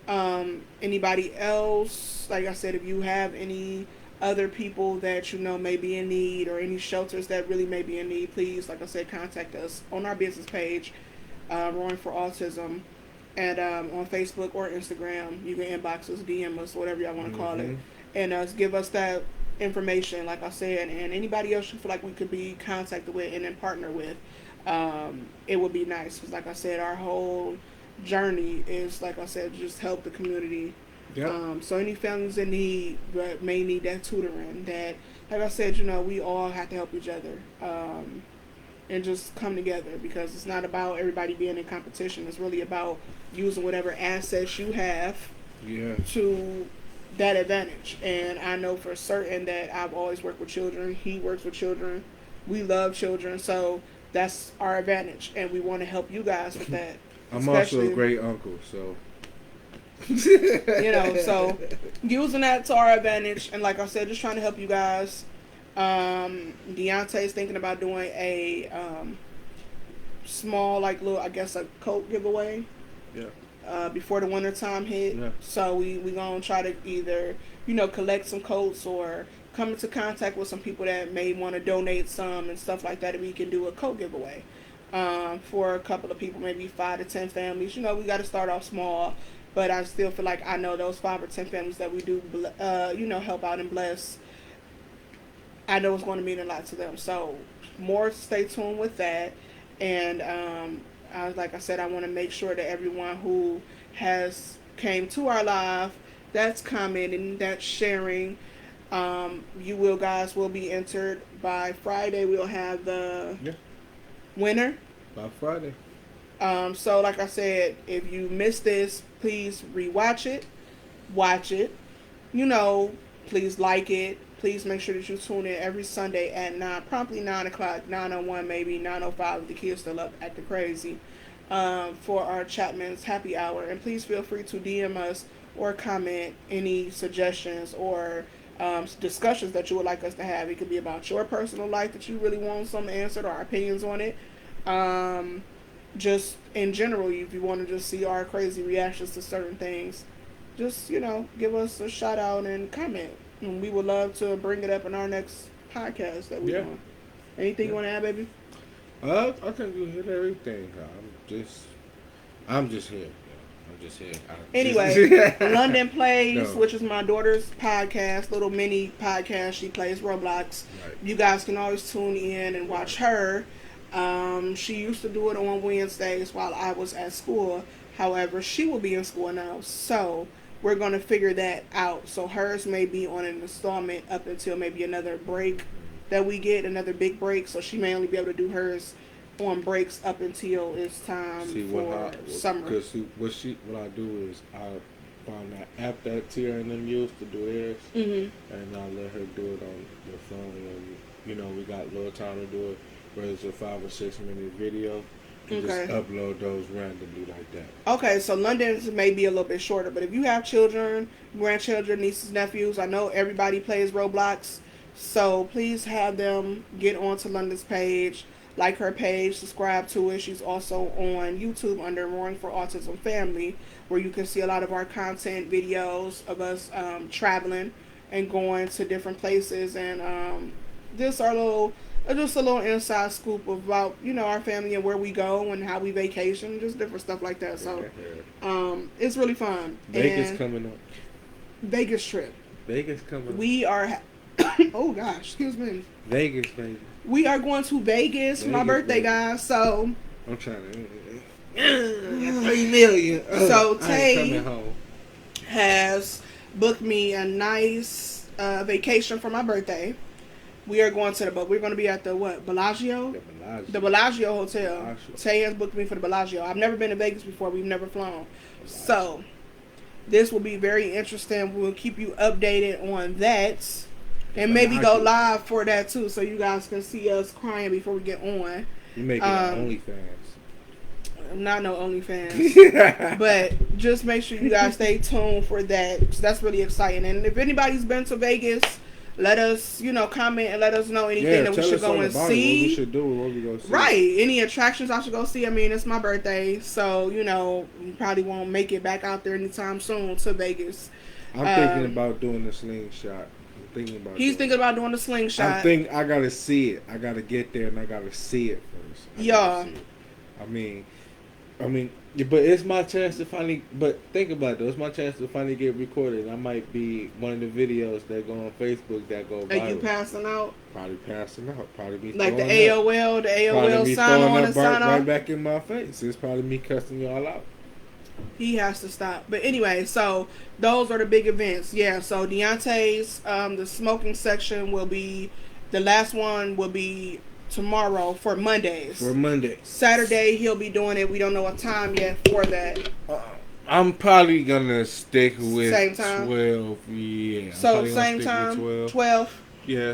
Anybody else, like I said, if you have any other people that you know may be in need, or any shelters that really may be in need, please, like I said, contact us on our business page, Roaring for Autism. And on Facebook or Instagram, you can inbox us, DM us, whatever y'all want to call it, and give us that information, like I said, and anybody else you feel like we could be contacted with and then partner with. It would be nice, because like I said, our whole journey is, like I said, just help the community. So any families in need that may need that tutoring, that, like I said, we all have to help each other. And just come together, because it's not about everybody being in competition. It's really about using whatever assets you have to that advantage. And I know for certain that I've always worked with children. He works with children. We love children. So that's our advantage. And we want to help you guys with that. I'm also a great uncle, so. So using that to our advantage. And like I said, just trying to help you guys. Deontay's thinking about doing a small, like, little, I guess, a coat giveaway. Before the winter time hit. So we gonna try to either collect some coats, or come into contact with some people that may want to donate some and stuff like that, and we can do a coat giveaway for a couple of people, maybe 5 to 10 families. We got to start off small, but I still feel like I know those 5 or 10 families that we do help out and bless, I know it's going to mean a lot to them. So more, stay tuned with that. And like I said, I want to make sure that everyone who has came to our live that's commenting, that's sharing. You will guys will be entered by Friday. We'll have the Yeah, winner. by Friday. So like I said, if you missed this, please rewatch it, watch it. You know, please like it. Please make sure that you tune in every Sunday at 9, promptly 9 o'clock, 9:01 maybe 9:05 if the kids still up acting crazy, for our Chapman's happy hour. And please feel free to DM us or comment any suggestions or discussions that you would like us to have. It could be about your personal life that you really want some answered or our opinions on it. Um, just in general, if you want to just see our crazy reactions to certain things, just give us a shout out and comment, and we would love to bring it up in our next podcast that we're Yeah. doing. Anything you want to add, baby? I think you hit everything. I'm just here. I'm just here. Anyway, London Plays, No. which is my daughter's podcast, little mini podcast. She plays Roblox. Right. You guys can always tune in and watch her. She used to do it on Wednesdays while I was at school. However, she will be in school now, so we're going to figure that out. So hers may be on an installment up until maybe another break that we get, another big break. So she may only be able to do hers on breaks up until it's time for summer. Because what I do is I find that app that Tia and them use to do theirs, and I let her do it on the phone. And we got a little time to do it. Whether it's a 5 or 6 minute video, you just upload those randomly like that. Okay, so London's may be a little bit shorter, but if you have children, grandchildren, nieces, nephews, I know everybody plays Roblox, so please have them get onto London's page, like her page, subscribe to it. She's also on YouTube under Roaring for Autism Family, where you can see a lot of our content videos of us traveling and going to different places, and just a little inside scoop about our family and where we go and how we vacation, just different stuff like that. So it's really fun. Vegas and coming up. Vegas trip. Vegas coming up. We are oh gosh, excuse me. Vegas, baby. We are going to Vegas for my birthday, guys. So I'm trying to 3 million. So I ain't Tay coming home. has booked me a nice vacation for my birthday. We are going to we're going to be at the Bellagio? The Bellagio Hotel. Bellagio. Tay has booked me for the Bellagio. I've never been to Vegas before. We've never flown. So, this will be very interesting. We'll keep you updated on that. And maybe go live for that too, so you guys can see us crying before we get on. You making OnlyFans. Not no OnlyFans. But just make sure you guys stay tuned for that, 'cause that's really exciting. And if anybody's been to Vegas, let us, comment and let us know anything that we should go and see. What we should do, what we go see. Right. Any attractions I should go see. I mean, it's my birthday, so, we probably won't make it back out there anytime soon to Vegas. I'm thinking about doing the slingshot. He's thinking about doing the slingshot. I gotta see it. I gotta get there and I gotta see it first. Yeah. I mean, but it's my chance to finally. But think about it, though. It's my chance to finally get recorded. I might be one of the videos that go on Facebook that go viral. Are you passing out? Probably passing out. Probably be like the AOL, AOL sign on and sign off. Right back in my face. It's probably me cussing y'all out. He has to stop. But anyway, so those are the big events. Yeah. So Deontay's the smoking section will be the last one. Will be tomorrow for Mondays. Saturday he'll be doing it. We don't know what time yet for that. I'm probably gonna stick with same time 12. Yeah. So same time 12. Yeah.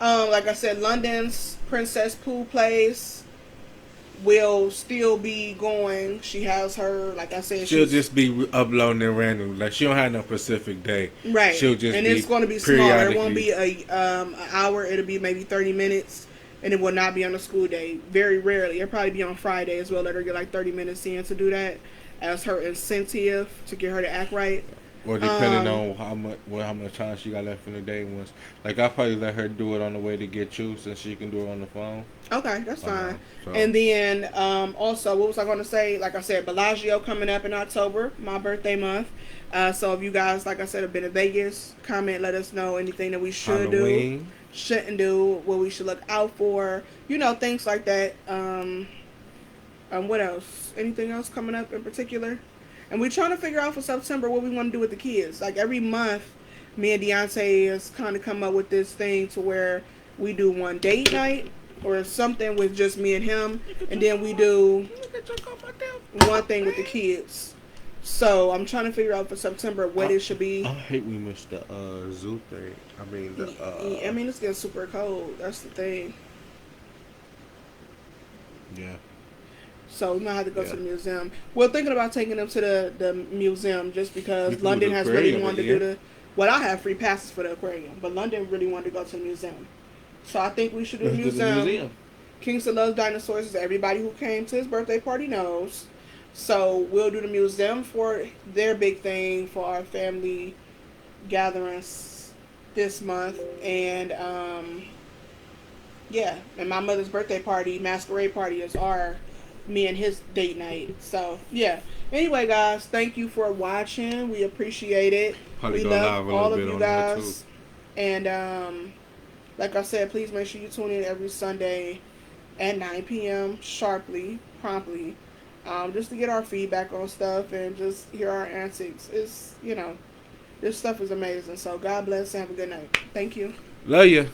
Like I said, London's Princess Pooh Place will still be going. She has her, like I said, she'll just be uploading it randomly. Like she don't have no specific day. Right. She'll just and it's going to be smaller. It won't be an hour. It'll be maybe 30 minutes. And it will not be on a school day. Very rarely. It'll probably be on Friday as well. Let her get like 30 minutes in to do that as her incentive to get her to act right. Or depending on how much time she got left in the day. Like I'll probably let her do it on the way to get you, since she can do it on the phone. Okay, that's fine. So. And then also, what was I going to say? Like I said, Bellagio coming up in October, my birthday month. So if you guys, like I said, have been to Vegas, comment, let us know anything that we should do, shouldn't do, what we should look out for, things like that. What else? Anything else coming up in particular? And we're trying to figure out for September what we want to do with the kids. Like every month, me and Deontay has kind of come up with this thing to where we do one date night or something with just me and him, and then we do one thing with the kids. So I'm trying to figure out for September what it should be. I hate we missed the zoo thing. I mean I mean, it's getting super cold. That's the thing. yeah. So we might have to go Yeah. to the museum. We're thinking about taking them to the museum just We because can do London the has really aquarium wanted to at do the the. Well, I have free passes for the aquarium, but London really wanted to go to the museum. So I think we should do the Let's do the museum. museum. Kingston loves dinosaurs, as everybody who came to his birthday party knows. So we'll do the museum for their big thing for our family gatherings this month, and yeah, and my mother's birthday party, masquerade party, is our me and his date night. So yeah. Anyway, guys, thank you for watching. We appreciate it. Probably We go love live a all little of bit you on there too. guys. And like I said, please make sure you tune in every Sunday at 9 p.m. sharply, promptly, just to get our feedback on stuff and just hear our antics. It's, this stuff is amazing. So God bless and have a good night. Thank you. Love ya.